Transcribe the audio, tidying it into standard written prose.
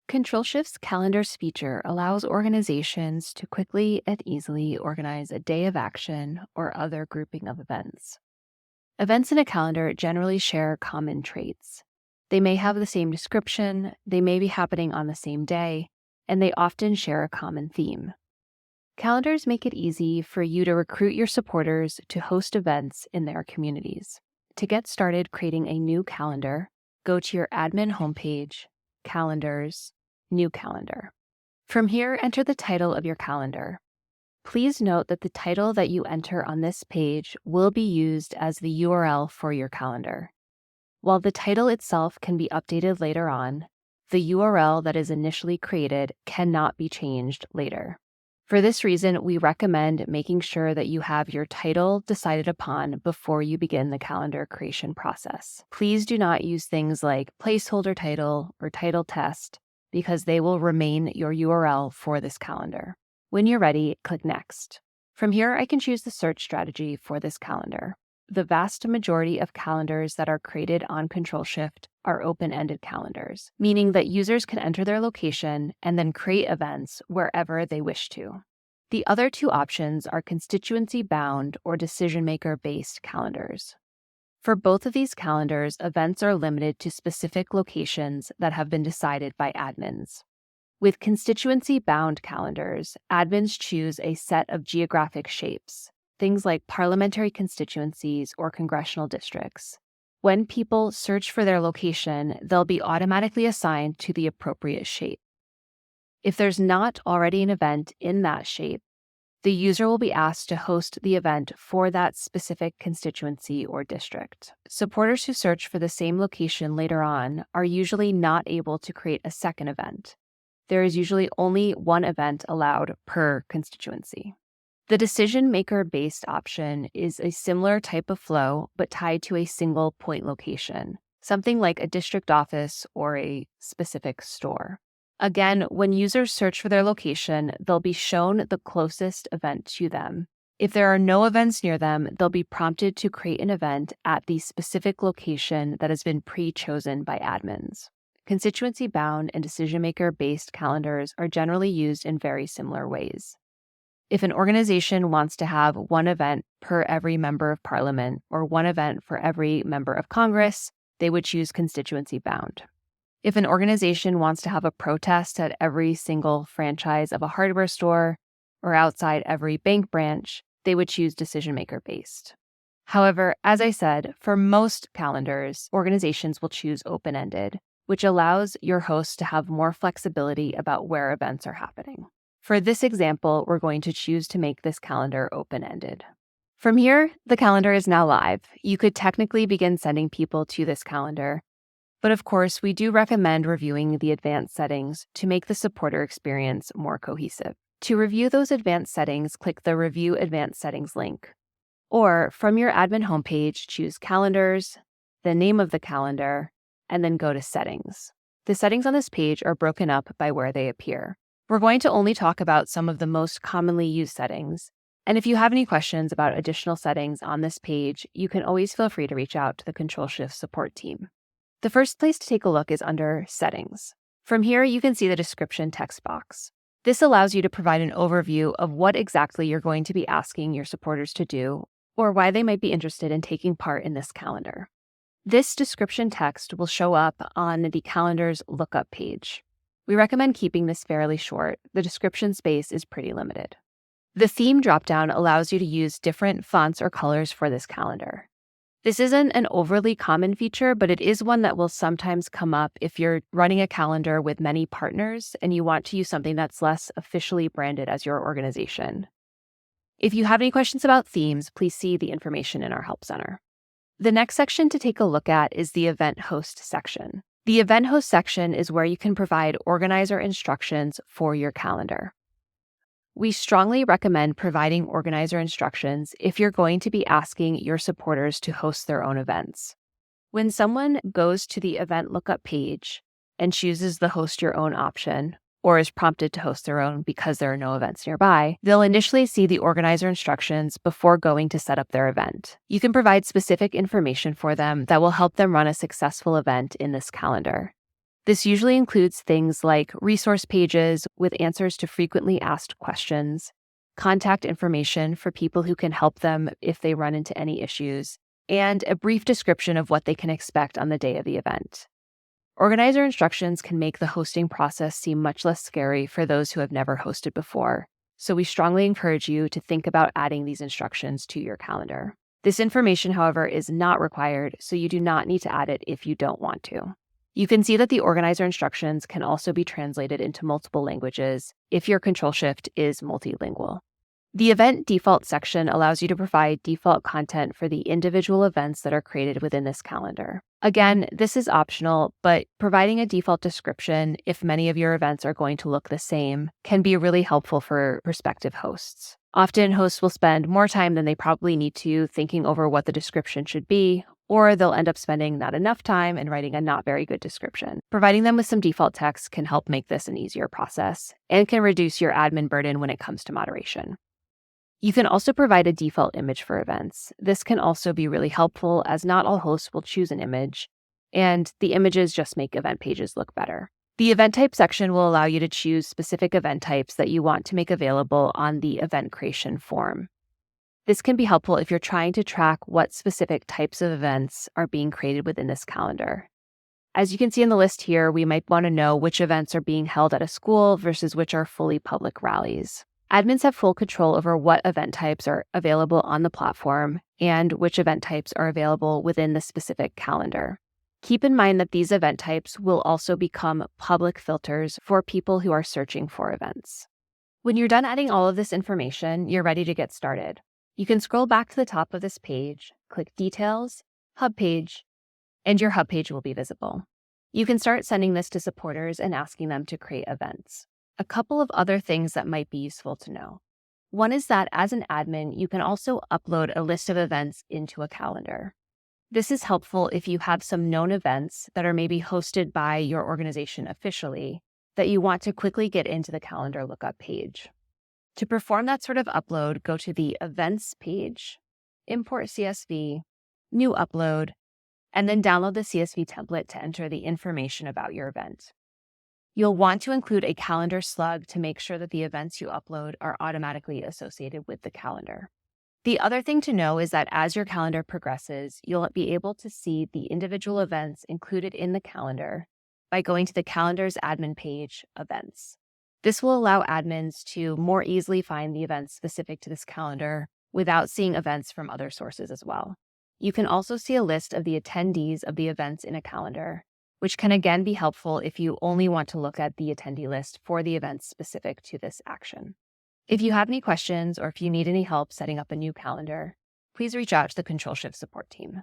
Control Shift's Calendars feature allows organizations to quickly and easily organize a day of action or other grouping of events. Events in a calendar generally share common traits. They may have the same description, they may be happening on the same day, and they often share a common theme. Calendars make it easy for you to recruit your supporters to host events in their communities. To get started creating a new calendar, go to your admin homepage, Calendars, New Calendar. From here, enter the title of your calendar. Please note that the title that you enter on this page will be used as the URL for your calendar. While the title itself can be updated later on, the URL that is initially created cannot be changed later. For this reason, we recommend making sure that you have your title decided upon before you begin the calendar creation process. Please do not use things like placeholder title or title test because they will remain your URL for this calendar. When you're ready, click Next. From here, I can choose the search strategy for this calendar. The vast majority of calendars that are created on Control Shift are open-ended calendars, meaning that users can enter their location and then create events wherever they wish to. The other two options are constituency-bound or decision-maker-based calendars. For both of these calendars, events are limited to specific locations that have been decided by admins. With constituency-bound calendars, admins choose a set of geographic shapes, things like parliamentary constituencies or congressional districts. When people search for their location, they'll be automatically assigned to the appropriate shape. If there's not already an event in that shape, the user will be asked to host the event for that specific constituency or district. Supporters who search for the same location later on are usually not able to create a second event. There is usually only one event allowed per constituency. The decision-maker-based option is a similar type of flow, but tied to a single point location, something like a district office or a specific store. Again, when users search for their location, they'll be shown the closest event to them. If there are no events near them, they'll be prompted to create an event at the specific location that has been pre-chosen by admins. Constituency-bound and decision-maker-based calendars are generally used in very similar ways. If an organization wants to have one event per every member of parliament or one event for every member of Congress, they would choose constituency-bound. If an organization wants to have a protest at every single franchise of a hardware store or outside every bank branch, they would choose decision-maker-based. However, as I said, for most calendars, organizations will choose open-ended, which allows your host to have more flexibility about where events are happening. For this example, we're going to choose to make this calendar open-ended. From here, the calendar is now live. You could technically begin sending people to this calendar, but of course, we do recommend reviewing the advanced settings to make the supporter experience more cohesive. To review those advanced settings, click the Review Advanced Settings link. Or from your admin homepage, choose Calendars, the name of the calendar, and then go to Settings. The settings on this page are broken up by where they appear. We're going to only talk about some of the most commonly used settings, and if you have any questions about additional settings on this page, you can always feel free to reach out to the Control Shift support team. The first place to take a look is under Settings. From here, you can see the description text box. This allows you to provide an overview of what exactly you're going to be asking your supporters to do, or why they might be interested in taking part in this calendar. This description text will show up on the calendar's lookup page. We recommend keeping this fairly short. The description space is pretty limited. The theme dropdown allows you to use different fonts or colors for this calendar. This isn't an overly common feature, but it is one that will sometimes come up if you're running a calendar with many partners and you want to use something that's less officially branded as your organization. If you have any questions about themes, please see the information in our Help Center. The next section to take a look at is the Event Host section. The Event Host section is where you can provide organizer instructions for your calendar. We strongly recommend providing organizer instructions if you're going to be asking your supporters to host their own events. When someone goes to the event lookup page and chooses the host your own option, or is prompted to host their own because there are no events nearby, they'll initially see the organizer instructions before going to set up their event. You can provide specific information for them that will help them run a successful event in this calendar. This usually includes things like resource pages with answers to frequently asked questions, contact information for people who can help them if they run into any issues, and a brief description of what they can expect on the day of the event. Organizer instructions can make the hosting process seem much less scary for those who have never hosted before, so we strongly encourage you to think about adding these instructions to your calendar. This information, however, is not required, so you do not need to add it if you don't want to. You can see that the organizer instructions can also be translated into multiple languages if your control shift is multilingual. The event default section allows you to provide default content for the individual events that are created within this calendar. Again, this is optional, but providing a default description, if many of your events are going to look the same, can be really helpful for prospective hosts. Often, hosts will spend more time than they probably need to thinking over what the description should be, or they'll end up spending not enough time and writing a not very good description. Providing them with some default text can help make this an easier process and can reduce your admin burden when it comes to moderation. You can also provide a default image for events. This can also be really helpful as not all hosts will choose an image, and the images just make event pages look better. The event type section will allow you to choose specific event types that you want to make available on the event creation form. This can be helpful if you're trying to track what specific types of events are being created within this calendar. As you can see in the list here, we might want to know which events are being held at a school versus which are fully public rallies. Admins have full control over what event types are available on the platform and which event types are available within the specific calendar. Keep in mind that these event types will also become public filters for people who are searching for events. When you're done adding all of this information, you're ready to get started. You can scroll back to the top of this page, click Details, Hub Page, and your Hub page will be visible. You can start sending this to supporters and asking them to create events. A couple of other things that might be useful to know. One is that as an admin, you can also upload a list of events into a calendar. This is helpful if you have some known events that are maybe hosted by your organization officially that you want to quickly get into the calendar lookup page. To perform that sort of upload, go to the Events page, Import CSV, New Upload, and then download the CSV template to enter the information about your event. You'll want to include a calendar slug to make sure that the events you upload are automatically associated with the calendar. The other thing to know is that as your calendar progresses, you'll be able to see the individual events included in the calendar by going to the calendar's admin page, Events. This will allow admins to more easily find the events specific to this calendar without seeing events from other sources as well. You can also see a list of the attendees of the events in a calendar, which can again be helpful if you only want to look at the attendee list for the events specific to this action. If you have any questions or if you need any help setting up a new calendar, please reach out to the Control Shift support team.